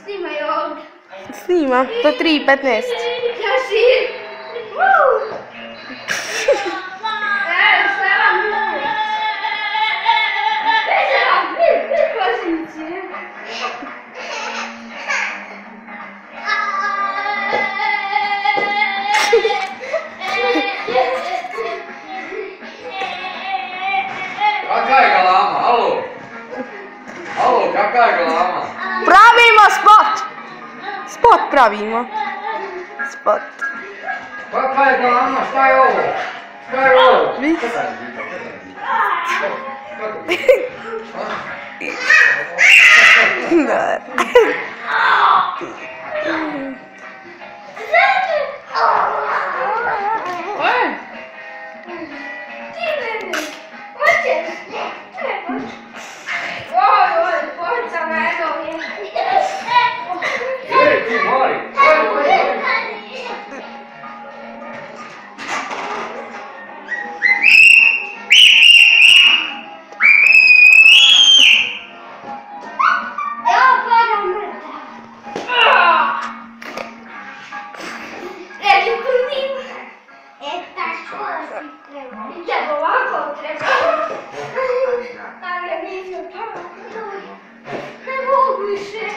Snimaj ovdje. Snima, do 3:15. Kaži! Šta vam je? Bez pozicije. Kakva je galama? Alo? Alo, kakva je galama? Pravimo spot! Spot pravimo. Spot. Kakva je galama? Šta je ovo? Šta je ovo? Vidite? Da. Ej, ti mali! Treba ovako, treba. Ali nisam pa. Ne mogu više.